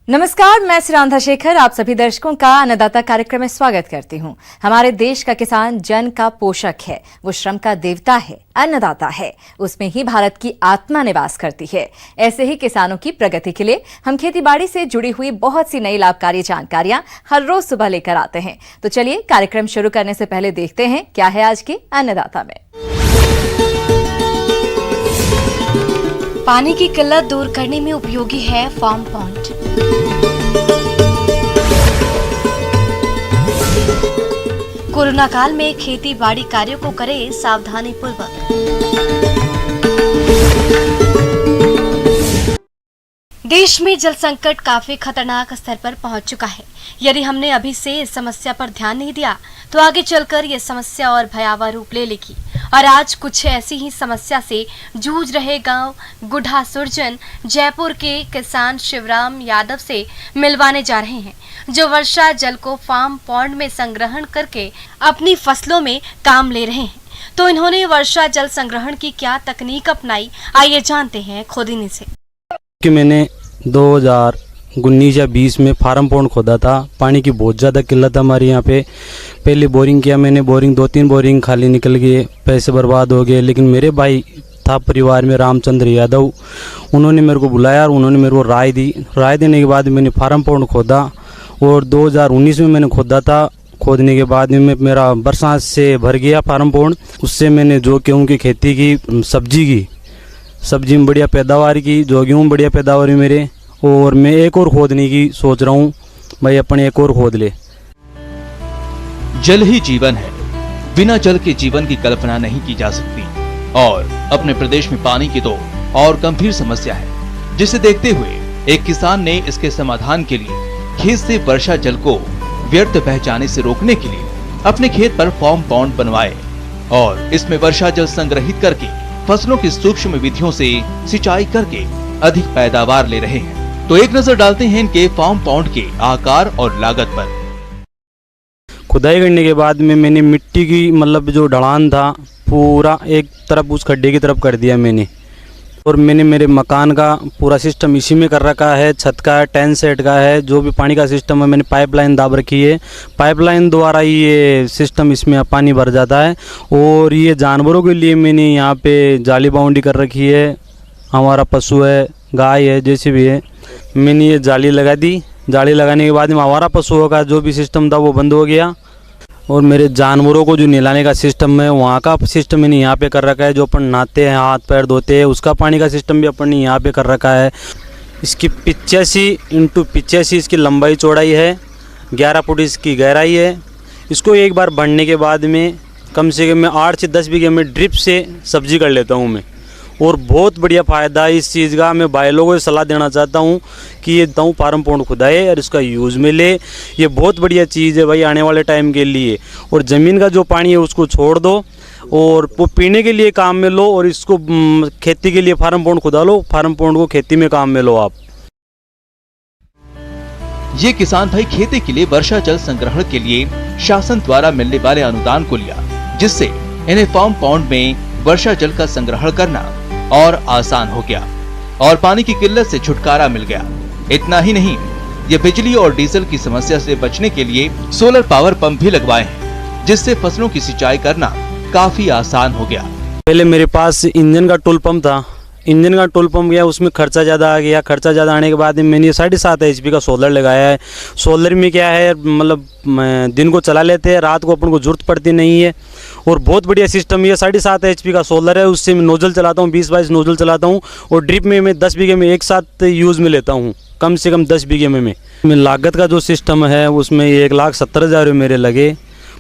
नमस्कार, मैं सुरांधा शेखर आप सभी दर्शकों का अन्नदाता कार्यक्रम में स्वागत करती हूं। हमारे देश का किसान जन का पोषक है, वो श्रम का देवता है, अन्नदाता है। उसमें ही भारत की आत्मा निवास करती है। ऐसे ही किसानों की प्रगति के लिए हम खेतीबाड़ी से जुड़ी हुई बहुत सी नई लाभकारी जानकारियां हर रोज सुबह लेकर आते हैं। तो चलिए कार्यक्रम शुरू करने से पहले देखते हैं क्या है आज के अन्नदाता में। पानी की किल्लत दूर करने में उपयोगी है फार्म पॉन्ड। कोरोना काल में खेती बाड़ी कार्यों को करें सावधानी पूर्वक। देश में जल संकट काफी खतरनाक स्तर पर पहुंच चुका है। यदि हमने अभी से इस समस्या पर ध्यान नहीं दिया तो आगे चलकर यह समस्या और भयावह रूप ले लेगी। और आज कुछ ऐसी ही समस्या से जूझ रहे गांव गुढ़ा सुरजन जयपुर के किसान शिवराम यादव से मिलवाने जा रहे हैं, जो वर्षा जल को फार्म पॉन्ड में संग्रहण करके अपनी फसलों में काम ले रहे हैं। तो इन्होंने वर्षा जल संग्रहण की क्या तकनीक अपनाई, आइए जानते हैं खुद इन्हीं से। कि मैंने 2019 या 20 में फार्म पॉन्ड खोदा था। पानी की बहुत ज़्यादा किल्लत है हमारे यहाँ पे। पहले बोरिंग किया मैंने, बोरिंग 2-3 बोरिंग खाली निकल गए, पैसे बर्बाद हो गए। लेकिन मेरे भाई था परिवार में रामचंद्र यादव, उन्होंने मेरे को बुलाया और उन्होंने मेरे को राय दी। राय देने के बाद मैंने फार्म पॉन्ड खोदा और 2019 में मैंने खोदा था। खोदने के बाद में मेरा बरसात से भर गया फार्म पॉन्ड। उससे मैंने जो गेहूँ की खेती की, सब्जी में बढ़िया पैदावार की, जो गेहूँ बढ़िया पैदावार हुई मेरे। और मैं एक और खोदने की सोच रहा हूँ, भाई अपने एक और खोद ले। जल ही जीवन है, बिना जल के जीवन की कल्पना नहीं की जा सकती। और अपने प्रदेश में पानी की तो और गंभीर समस्या है, जिसे देखते हुए एक किसान ने इसके समाधान के लिए खेत से वर्षा जल को व्यर्थ बह जाने से रोकने के लिए अपने खेत पर फार्म पॉन्ड बनवाए और इसमें वर्षा जल संग्रहित करके फसलों की सूक्ष्म विधियों से सिंचाई करके अधिक पैदावार ले रहे हैं। तो एक नजर डालते हैं इनके फार्म पॉन्ड के आकार और लागत पर। खुदाई करने के बाद में मैंने मिट्टी की जो ढलान था पूरा एक तरफ उस खड्डे की तरफ कर दिया मैंने। और मैंने मेरे मकान का पूरा सिस्टम इसी में कर रखा है। छत का है, टेन सेट का है, जो भी पानी का सिस्टम है मैंने पाइपलाइन दाब रखी है। पाइपलाइन द्वारा ही ये सिस्टम इसमें पानी भर जाता है। और ये जानवरों के लिए मैंने यहाँ पे जाली बाउंड्री कर रखी है। हमारा पशु है, गाय है, जैसे भी है, मैंने ये जाली लगा दी। जाली लगाने के बाद में हमारा पशुओं का जो भी सिस्टम था वो बंद हो गया। और मेरे जानवरों को जो नहलाने का सिस्टम है वहाँ का सिस्टम मैंने यहाँ पे कर रखा है। जो अपन नहाते हैं, हाथ पैर धोते हैं, उसका पानी का सिस्टम भी अपन ने यहाँ पे कर रखा है। इसकी 85x85 इसकी लंबाई चौड़ाई है, 11 फुट इसकी गहराई है। इसको एक बार बढ़ने के बाद में कम से कम मैं 8 से 10 बीघे में ड्रिप से सब्जी कर लेता हूँ मैं। और बहुत बढ़िया फ़ायदा है इस चीज़ का। मैं भाई लोगों को सलाह देना चाहता हूँ कि ये दाऊ फार्म पॉन्ड खुदाए और इसका यूज़ में ले। ये बहुत बढ़िया चीज़ है भाई आने वाले टाइम के लिए। और ज़मीन का जो पानी है उसको छोड़ दो और वो पीने के लिए काम में लो और इसको खेती के लिए फार्म पॉन्ड खुदा लो। फार्म पॉन्ड को खेती में काम में लो आप। ये किसान भाई खेती के लिए वर्षा जल संग्रहण के लिए शासन द्वारा मिलने वाले अनुदान को लिया, जिससे इन्हें फार्म पॉन्ड में वर्षा जल का संग्रहण करना और आसान हो गया और पानी की किल्लत से छुटकारा मिल गया। इतना ही नहीं, ये बिजली और डीजल की समस्या से बचने के लिए सोलर पावर पंप भी लगवाए हैं, जिससे फसलों की सिंचाई करना काफी आसान हो गया। पहले मेरे पास इंजन का टूल पंप था। इंजन का टूल पंप गया, उसमें खर्चा ज़्यादा आ गया। खर्चा ज़्यादा आने के बाद मैंने 7.5 HP का सोलर लगाया है। सोलर में क्या है, दिन को चला लेते हैं, रात को अपन को जरूरत पड़ती नहीं है। और बहुत बढ़िया सिस्टम ये 7.5 HP का सोलर है। उससे मैं नोजल चलाता हूँ, 20-22 नोजल चलाता हूँ। और ड्रिप में मैं 10 बीघे में एक साथ यूज़ में लेता हूँ, कम से कम 10 बीघे में मैं लागत का जो सिस्टम है उसमें 1,70,000 मेरे लगे,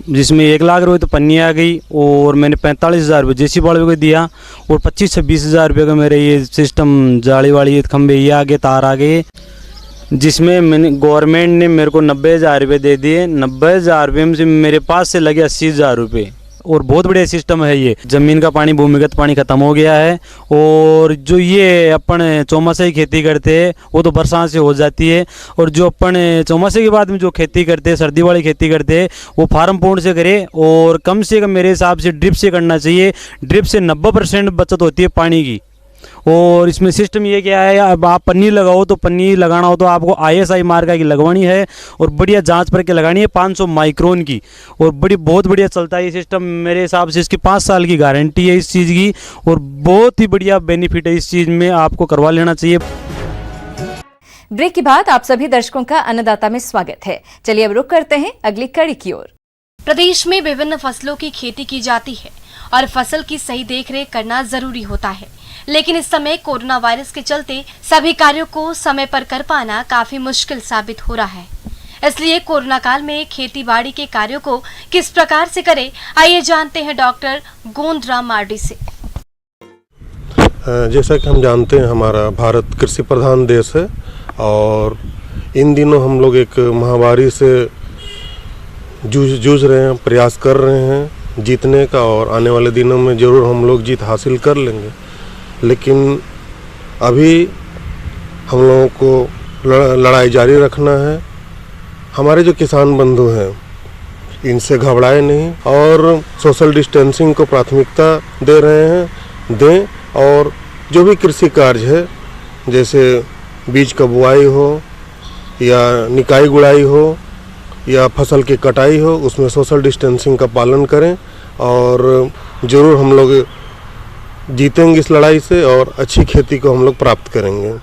जिसमें 1 लाख रुपये तो पन्नी आ गई। और मैंने 45,000 रुपये JCB वाले को दिया और 25 से 20,000 रुपये का मेरे ये सिस्टम जाली वाली खंभे ये आगे तार आ गए, जिसमें मैंने गवर्नमेंट ने मेरे को 90,000 रुपये दे दिए। 90,000 रुपये में से मेरे पास से लगे 80,000 रुपये। और बहुत बढ़िया सिस्टम है ये। ज़मीन का पानी, भूमिगत पानी ख़त्म हो गया है। और जो ये अपन चौमासे की खेती करते हैं वो तो बरसात से हो जाती है। और जो अपन चौमासे के बाद में जो खेती करते हैं, सर्दी वाली खेती करते हैं, वो फार्म पॉन्ड से करें। और कम से कम मेरे हिसाब से ड्रिप से करना चाहिए। ड्रिप से 90% बचत होती है पानी की। और इसमें सिस्टम ये क्या है, अब आप पन्नी लगाओ तो पन्नी लगाना हो तो आपको ISI मार्का की लगवानी है और बढ़िया जांच करके लगानी है 500 माइक्रोन की, और बहुत बढ़िया चलता है ये सिस्टम। मेरे हिसाब से इसकी 5 साल की गारंटी है इस चीज़ की, और बहुत ही बढ़िया बेनिफिट है इस चीज़ में, आपको करवा लेना चाहिए। ब्रेक के बाद आप सभी दर्शकों का अन्नदाता में स्वागत है। चलिए अब रुक करते हैं अगली कड़ी की ओर। प्रदेश में विभिन्न फसलों की खेती की जाती है और फसल की सही देखरेख करना जरूरी होता है, लेकिन इस समय कोरोना वायरस के चलते सभी कार्यों को समय पर कर पाना काफी मुश्किल साबित हो रहा है। इसलिए कोरोना काल में खेती बाड़ी के कार्यों को किस प्रकार से करें, आइए जानते हैं डॉक्टर गोंदराम मार्डी से। जैसा कि हम जानते हैं, हमारा भारत कृषि प्रधान देश है और इन दिनों हम लोग एक महामारी से जूझ रहे हैं, प्रयास कर रहे हैं जीतने का, और आने वाले दिनों में ज़रूर हम लोग जीत हासिल कर लेंगे। लेकिन अभी हम लोगों को लड़ाई जारी रखना है। हमारे जो किसान बंधु हैं इनसे घबराए नहीं और सोशल डिस्टेंसिंग को प्राथमिकता दे रहे हैं, दें। और जो भी कृषि कार्य है, जैसे बीज का बुआई हो या निकाई गुड़ाई हो या फसल की कटाई हो, उसमें सोशल डिस्टेंसिंग का पालन करें और ज़रूर हम लोग जीतेंगे इस लड़ाई से और अच्छी खेती को हम लोग प्राप्त करेंगे।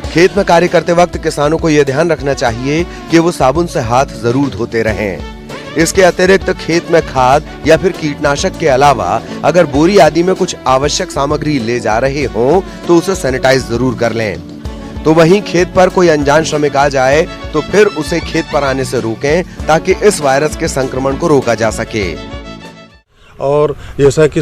खेत में कार्य करते वक्त किसानों को यह ध्यान रखना चाहिए कि वो साबुन से हाथ जरूर धोते रहें। इसके अतिरिक्त खेत में खाद या फिर कीटनाशक के अलावा अगर बोरी आदि में कुछ आवश्यक सामग्री ले जा रहे हों तो उसे सैनिटाइज जरूर कर लें। तो वहीं खेत पर कोई अनजान श्रमिक आ जाए तो फिर उसे खेत पर आने से रोकें ताकि इस वायरस के संक्रमण को रोका जा सके। और जैसा कि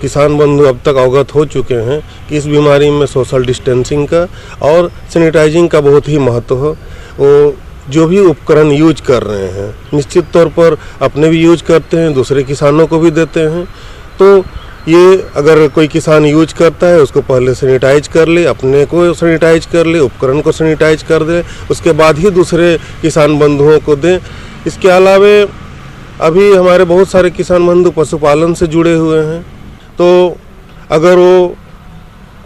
किसान बंधु अब तक अवगत हो चुके हैं कि इस बीमारी में सोशल डिस्टेंसिंग का और सैनिटाइजिंग का बहुत ही महत्व है। वो जो भी उपकरण यूज कर रहे हैं निश्चित तौर पर अपने भी यूज करते हैं, दूसरे किसानों को भी देते हैं। तो ये अगर कोई किसान यूज करता है उसको पहले सैनिटाइज कर ले, अपने को सैनिटाइज कर ले, उपकरण को सैनिटाइज कर दे, उसके बाद ही दूसरे किसान बंधुओं को दें। इसके अलावे अभी हमारे बहुत सारे किसान बंधु पशुपालन से जुड़े हुए हैं, तो अगर वो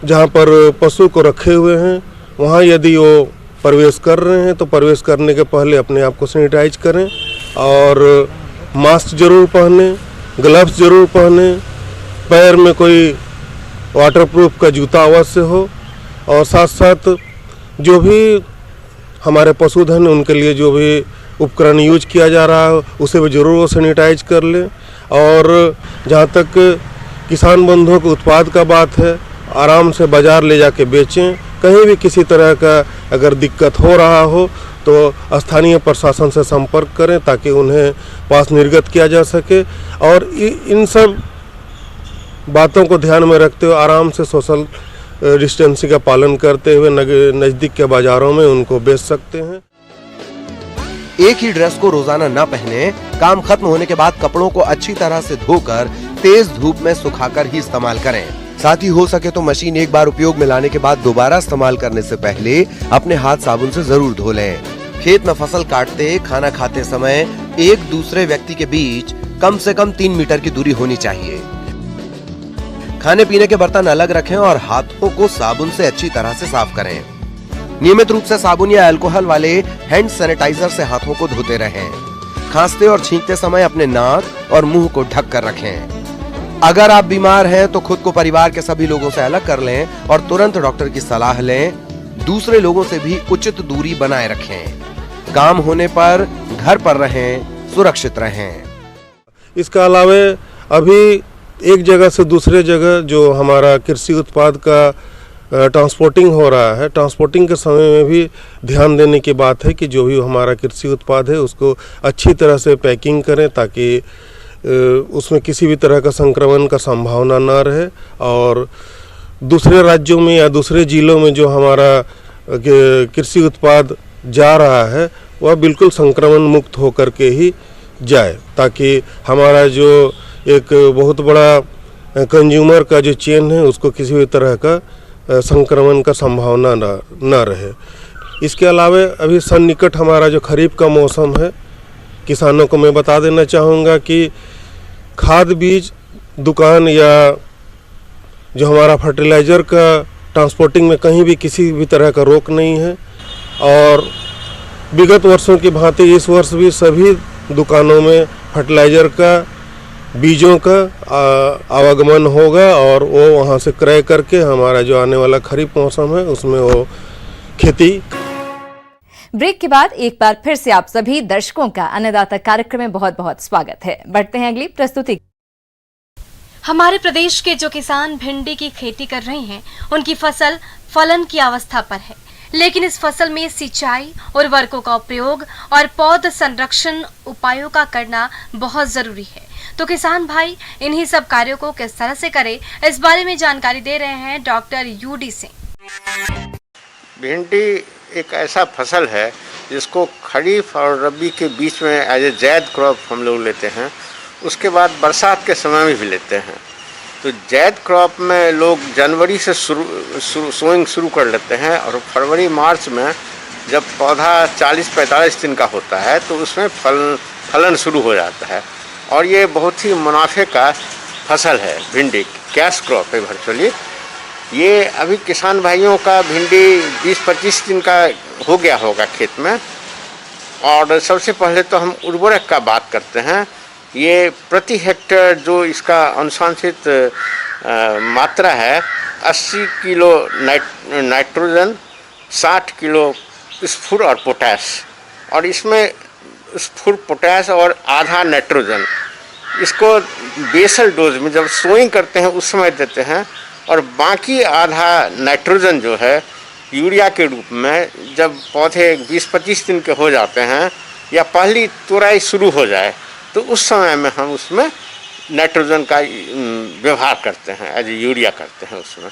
जहाँ पर पशु को रखे हुए हैं वहाँ यदि वो प्रवेश कर रहे हैं तो प्रवेश करने के पहले अपने आप को सैनिटाइज करें और मास्क जरूर पहने, ग्लव्स जरूर पहने, पैर में कोई वाटरप्रूफ का जूता अवश्य हो, और साथ साथ जो भी हमारे पशुधन उनके लिए जो भी उपकरण यूज किया जा रहा है उसे भी जरूर वो सैनिटाइज कर लें। और जहाँ तक किसान बंधुओं के उत्पाद का बात है, आराम से बाज़ार ले जाके बेचें। कहीं भी किसी तरह का अगर दिक्कत हो रहा हो तो स्थानीय प्रशासन से संपर्क करें ताकि उन्हें पास निर्गत किया जा सके। और इन सब बातों को ध्यान में रखते हुए आराम से सोशल डिस्टेंसिंग का पालन करते हुए नज़दीक के बाज़ारों में उनको बेच सकते हैं। एक ही ड्रेस को रोजाना न पहने, काम खत्म होने के बाद कपड़ों को अच्छी तरह से धोकर तेज धूप में सुखाकर ही इस्तेमाल करें। साथ ही हो सके तो मशीन एक बार उपयोग में लाने के बाद दोबारा इस्तेमाल करने से पहले अपने हाथ साबुन से जरूर धो लें। खेत में फसल काटते, खाना खाते समय एक दूसरे व्यक्ति के बीच कम से कम 3 मीटर की दूरी होनी चाहिए। खाने पीने के बर्तन अलग रखें और हाथों को साबुन से अच्छी तरह से साफ करें। नियमित रूप से साबुन या अल्कोहल वाले हैंड सैनिटाइजर से हाथों को धोते रहें। खांसते और छींकते समय अपने नाक और मुंह को ढक कर रखें। अगर आप बीमार हैं तो खुद को परिवार के सभी लोगों से अलग कर लें और तुरंत डॉक्टर की सलाह लें। दूसरे लोगों से भी उचित दूरी बनाए रखें। काम होने पर घर पर रहें, सुरक्षित रहें। इसके अलावा अभी एक जगह से दूसरे जगह जो हमारा कृषि उत्पाद का ट्रांसपोर्टिंग हो रहा है, ट्रांसपोर्टिंग के समय में भी ध्यान देने की बात है कि जो भी हमारा कृषि उत्पाद है उसको अच्छी तरह से पैकिंग करें ताकि उसमें किसी भी तरह का संक्रमण का संभावना ना रहे। और दूसरे राज्यों में या दूसरे जिलों में जो हमारा कृषि उत्पाद जा रहा है वह बिल्कुल संक्रमण मुक्त होकर के ही जाए, ताकि हमारा जो एक बहुत बड़ा कंज्यूमर का जो चेन है उसको किसी भी तरह का संक्रमण का संभावना ना रहे। इसके अलावा अभी सन्निकट हमारा जो खरीफ का मौसम है, किसानों को मैं बता देना चाहूँगा कि खाद बीज दुकान या जो हमारा फर्टिलाइज़र का ट्रांसपोर्टिंग में कहीं भी किसी भी तरह का रोक नहीं है। और विगत वर्षों की भांति इस वर्ष भी सभी दुकानों में फर्टिलाइज़र का, बीजों का आवागमन होगा और वो वहाँ से क्रय करके हमारा जो आने वाला खरीफ मौसम है उसमें वो खेती। ब्रेक के बाद एक बार फिर से आप सभी दर्शकों का अन्नदाता कार्यक्रम में बहुत बहुत स्वागत है। बढ़ते हैं अगली प्रस्तुति। हमारे प्रदेश के जो किसान भिंडी की खेती कर रहे हैं, उनकी फसल फलन की अवस्था पर है, लेकिन इस फसल में सिंचाई, उर्वरकों का प्रयोग और पौध संरक्षण उपायों का करना बहुत जरूरी है। तो किसान भाई इन्हीं सब कार्यों को किस तरह से करें, इस बारे में जानकारी दे रहे हैं डॉक्टर यूडी सिंह। भिंडी एक ऐसा फसल है जिसको खरीफ और रबी के बीच में एज ए जैद क्रॉप हम लोग लेते हैं, उसके बाद बरसात के समय में भी लेते हैं। तो जैद क्रॉप में लोग जनवरी से सोइंग शुरू कर लेते हैं और फरवरी मार्च में जब पौधा 40-45 दिन का होता है तो उसमें फलन शुरू हो जाता है। और ये बहुत ही मुनाफे का फसल है, भिंडी कैश क्रॉप है वर्चुअली। ये अभी किसान भाइयों का भिंडी 20-25 दिन का हो गया होगा खेत में। और सबसे पहले तो हम उर्वरक का बात करते हैं। ये प्रति हेक्टेयर जो इसका अनुशंसित मात्रा है 80 किलो नाइट्रोजन, 60 किलो स्फुर और पोटैश, और इसमें स्फुर पोटैश और आधा नाइट्रोजन इसको बेसल डोज में जब सोइंग करते हैं उस समय देते हैं। और बाकी आधा नाइट्रोजन जो है यूरिया के रूप में जब पौधे 20-25 दिन के हो जाते हैं या पहली तुराई शुरू हो जाए तो उस समय में हम उसमें नाइट्रोजन का व्यवहार करते हैं, एज यूरिया करते हैं उसमें।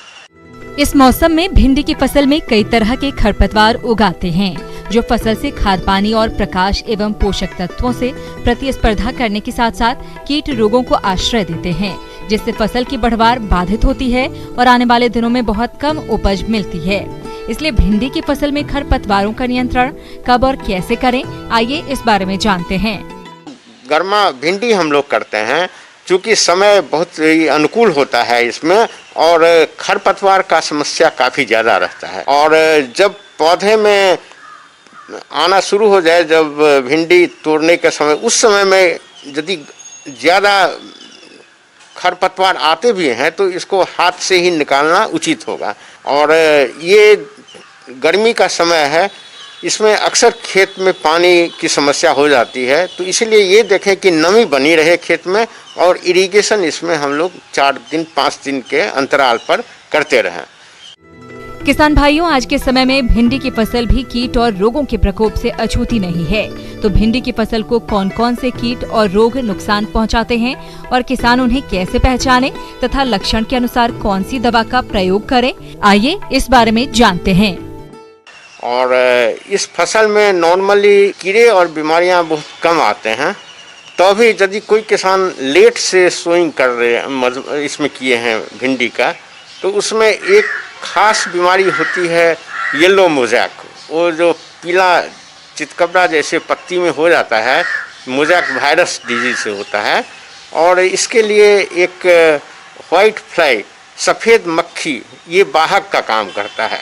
इस मौसम में भिंडी की फसल में कई तरह के खरपतवार उगाते हैं जो फसल से खाद, पानी और प्रकाश एवं पोषक तत्वों से प्रतिस्पर्धा करने के साथ साथ कीट रोगों को आश्रय देते हैं, जिससे फसल की बढ़वार बाधित होती है और आने वाले दिनों में बहुत कम उपज मिलती है। इसलिए भिंडी की फसल में खरपतवारों का नियंत्रण कब और कैसे करें, आइए इस बारे में जानते हैं। गर्मा भिंडी हम लोग करते हैं क्योंकि समय बहुत ही अनुकूल होता है इसमें और खरपतवार का समस्या काफ़ी ज़्यादा रहता है। और जब पौधे में आना शुरू हो जाए, जब भिंडी तोड़ने के समय, उस समय में यदि ज़्यादा खरपतवार आते भी हैं तो इसको हाथ से ही निकालना उचित होगा। और ये गर्मी का समय है, इसमें अक्सर खेत में पानी की समस्या हो जाती है, तो इसलिए ये देखें कि नमी बनी रहे खेत में और इरिगेशन इसमें हम लोग 4 दिन 5 दिन के अंतराल पर करते रहें। किसान भाइयों, आज के समय में भिंडी की फसल भी कीट और रोगों के प्रकोप से अछूती नहीं है। तो भिंडी की फसल को कौन कौन से कीट और रोग नुकसान पहुंचाते हैं और किसान उन्हें कैसे पहचाने तथा लक्षण के अनुसार कौन सी दवा का प्रयोग करें, आइए इस बारे में जानते हैं। और इस फसल में नॉर्मली कीड़े और बीमारियां बहुत कम आते हैं। तो भी यदि कोई किसान लेट से सोइंग कर रहे इसमें किए हैं भिंडी का, तो उसमें एक खास बीमारी होती है येलो मोज़ैक। वो जो पीला चितकबरा जैसे पत्ती में हो जाता है, मोज़ैक वायरस डिजीज से होता है। और इसके लिए एक वाइट फ्लाई, सफ़ेद मक्खी, ये वाहक का काम करता है।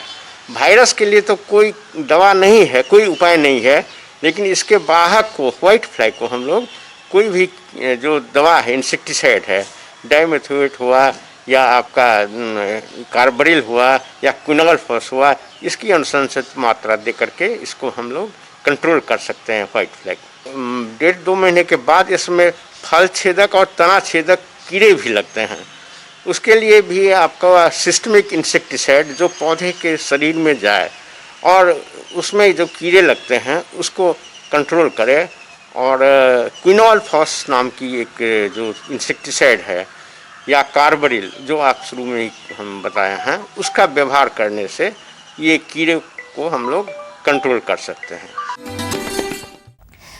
वायरस के लिए तो कोई दवा नहीं है, कोई उपाय नहीं है, लेकिन इसके वाहक को, वाइट फ्लाई को हम लोग कोई भी जो दवा है, इंसेक्टिसाइड है, डाइमेथोएट हुआ या आपका कार्बरिल हुआ या क्विनोलफॉस हुआ, इसकी अनुशंसित मात्रा दे करके इसको हम लोग कंट्रोल कर सकते हैं वाइट फ्लाई को। 1.5-2 महीने के बाद इसमें फल छेदक और तना छेदक कीड़े भी लगते हैं। उसके लिए भी आपका सिस्टमिक इंसेक्टिसाइड जो पौधे के शरीर में जाए और उसमें जो कीड़े लगते हैं उसको कंट्रोल करे। और क्विनोलफॉस नाम की एक जो इंसेक्टिसाइड है या कार्बरिल जो आप शुरू में ही हम बताए हैं, उसका व्यवहार करने से ये कीड़े को हम लोग कंट्रोल कर सकते हैं।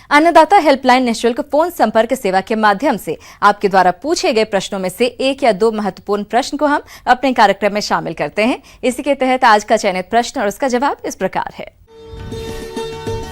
अन्नदाता हेल्पलाइन निःशुल्क फोन संपर्क सेवा के माध्यम से आपके द्वारा पूछे गए प्रश्नों में से 1 या 2 महत्वपूर्ण प्रश्न को हम अपने कार्यक्रम में शामिल करते हैं। इसी के तहत आज का चयनित प्रश्न और उसका जवाब इस प्रकार है।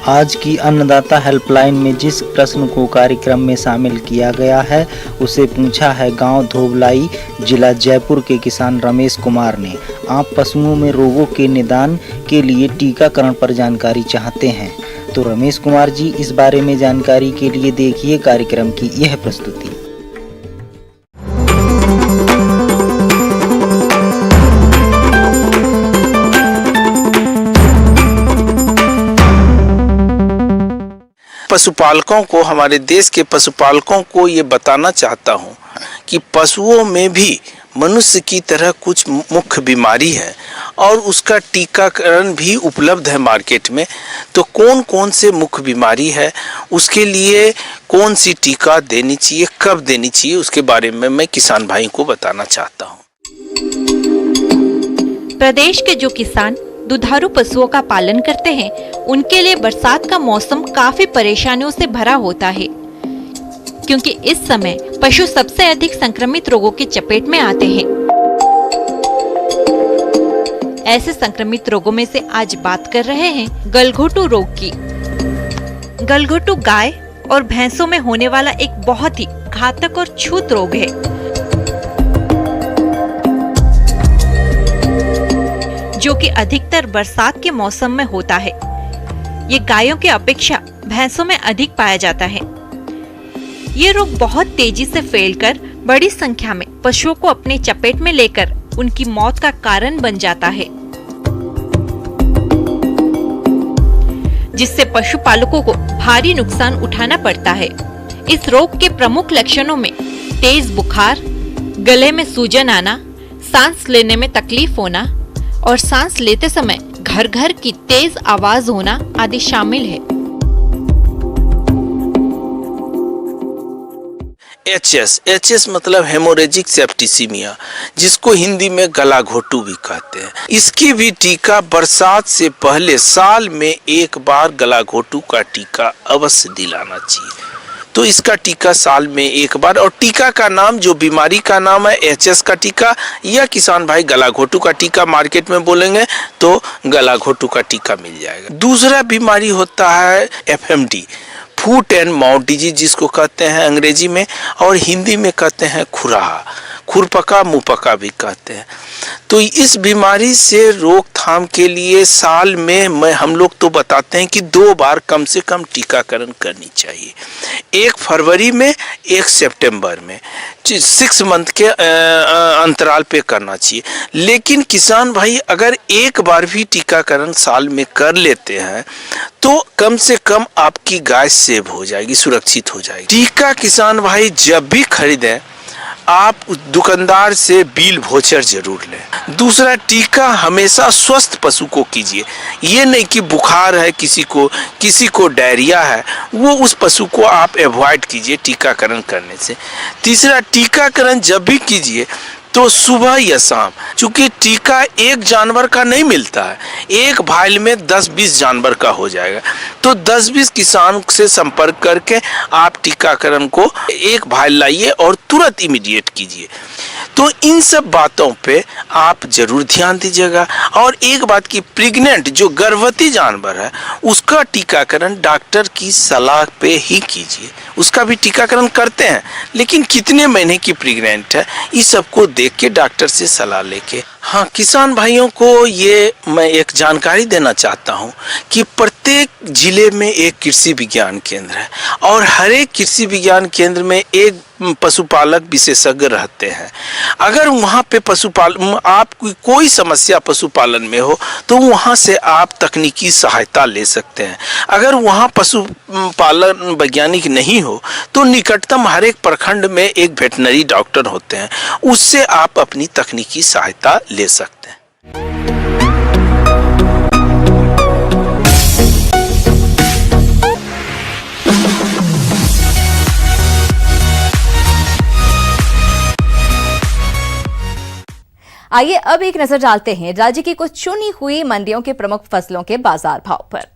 आज की अन्नदाता हेल्पलाइन में जिस प्रश्न को कार्यक्रम में शामिल किया गया है उसे पूछा है गांव धोबलाई, जिला जयपुर के किसान रमेश कुमार ने। आप पशुओं में रोगों के निदान के लिए टीकाकरण पर जानकारी चाहते हैं तो रमेश कुमार जी इस बारे में जानकारी के लिए देखिए कार्यक्रम की यह प्रस्तुति। पशुपालकों को, हमारे देश के पशुपालकों को ये बताना चाहता हूँ कि पशुओं में भी मनुष्य की तरह कुछ मुख्य बीमारी है और उसका टीकाकरण भी उपलब्ध है मार्केट में। तो कौन कौन से मुख्य बीमारी है, उसके लिए कौन सी टीका देनी चाहिए, कब देनी चाहिए, उसके बारे में मैं किसान भाई को बताना चाहता हूँ। प्रदेश के जो किसान दुधारू पशुओं का पालन करते हैं उनके लिए बरसात का मौसम काफी परेशानियों से भरा होता है, क्योंकि इस समय पशु सबसे अधिक संक्रमित रोगों की चपेट में आते हैं। ऐसे संक्रमित रोगों में से आज बात कर रहे हैं गलघोटू रोग की। गलघोटू गाय और भैंसों में होने वाला एक बहुत ही घातक और छूत रोग है, जो कि अधिकतर बरसात के मौसम में होता है। ये गायों की अपेक्षा भैंसों में अधिक पाया जाता है। ये रोग बहुत तेजी से फैलकर बड़ी संख्या में पशुओं को अपने चपेट में लेकर उनकी मौत का कारण बन जाता है, जिससे पशुपालकों को भारी नुकसान उठाना पड़ता है। इस रोग के प्रमुख लक्षणों में तेज बुखार, गले में सूजन आना, सांस लेने में तकलीफ होना और सांस लेते समय घर घर की तेज आवाज होना आदि शामिल है। एचएस मतलब हेमोरेजिक सेप्टिसीमिया, जिसको हिंदी में गला घोटू भी कहते हैं। इसकी भी टीका बरसात से पहले साल में एक बार गला घोटू का टीका अवश्य दिलाना चाहिए। तो इसका टीका साल में एक बार, और टीका का नाम, जो बीमारी का नाम है एचएस का टीका, या किसान भाई गला घोटू का टीका मार्केट में बोलेंगे तो गला घोटू का टीका मिल जाएगा। दूसरा बीमारी होता है FMD, foot and mouth disease, जिसको कहते हैं अंग्रेजी में, और हिंदी में कहते हैं खुराहा, खुरपका मुंहपका भी कहते हैं। तो इस बीमारी से रोकथाम के लिए साल में हम लोग तो बताते हैं कि 2 बार कम से कम टीकाकरण करनी चाहिए, 1 फरवरी में, 1 सितंबर में, 6 मंथ के अंतराल पे करना चाहिए। लेकिन किसान भाई अगर एक बार भी टीकाकरण साल में कर लेते हैं तो कम से कम आपकी गाय सेव हो जाएगी, सुरक्षित हो जाएगी। टीका किसान भाई जब भी खरीदें आप दुकानदार से बिल वोचर जरूर लें। दूसरा, टीका हमेशा स्वस्थ पशु को कीजिए। ये नहीं कि बुखार है किसी को डायरिया है, वो उस पशु को आप अवॉइड कीजिए टीकाकरण करने से। तीसरा, टीकाकरण जब भी कीजिए तो सुबह या शाम, चूंकि टीका एक जानवर का नहीं मिलता है, एक भाइल में 10-20 जानवर का हो जाएगा। तो 10-20 किसान से संपर्क करके आप टीकाकरण को एक भाइल लाइए और तुरंत इमीडिएट कीजिए। तो इन सब बातों पे आप जरूर ध्यान दीजिएगा। और एक बात की, प्रेग्नेंट जो गर्भवती जानवर है उसका टीकाकरण डॉक्टर की सलाह पे ही कीजिए। उसका भी टीकाकरण करते हैं, लेकिन कितने महीने की प्रेग्नेंट है इस सबको देख के डॉक्टर से सलाह लेके। हाँ, किसान भाइयों को ये मैं एक जानकारी देना चाहता हूँ कि प्रत्येक जिले में एक कृषि विज्ञान केंद्र है और हर एक कृषि विज्ञान केंद्र में एक पशुपालक विशेषज्ञ रहते हैं। अगर वहाँ पे आपकी कोई समस्या पशुपालन में हो तो वहाँ से आप तकनीकी सहायता ले सकते हैं। अगर वहाँ पशुपालन वैज्ञानिक नहीं हो तो निकटतम हर एक प्रखंड में एक वेटनरी डॉक्टर होते हैं, उससे आप अपनी तकनीकी सहायता ले सकते हैं। आइए अब एक नजर डालते हैं राज्य की कुछ चुनी हुई मंडियों के प्रमुख फसलों के बाजार भाव पर।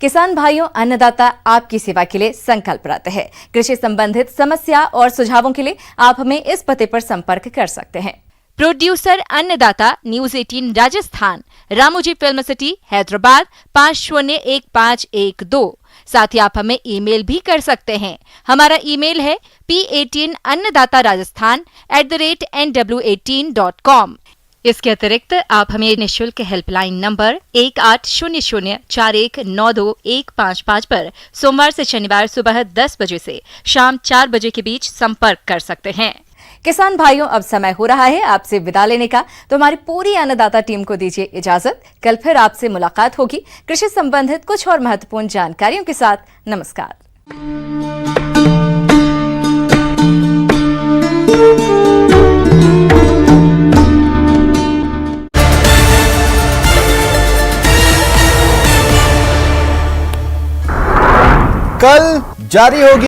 किसान भाइयों, अन्नदाता आपकी सेवा के लिए संकल्परत है। कृषि संबंधित समस्या और सुझावों के लिए आप हमें इस पते पर संपर्क कर सकते हैं। प्रोड्यूसर अन्नदाता, news 18 Rajasthan, Ramoji film city, Hyderabad 501512। साथ ही आप हमें ईमेल भी कर सकते हैं। हमारा ईमेल है p18annadatarajaasthan@nw18.com। इसके अतिरिक्त आप हमें निःशुल्क हेल्पलाइन नंबर 180041921555 पर सोमवार से शनिवार सुबह 10 बजे से शाम 4 बजे के बीच संपर्क कर सकते हैं। किसान भाइयों, अब समय हो रहा है आपसे विदा लेने का, तो हमारी पूरी अन्नदाता टीम को दीजिए इजाजत। कल फिर आपसे मुलाकात होगी कृषि संबंधित कुछ और महत्वपूर्ण जानकारियों के साथ। नमस्कार। कल जारी होगी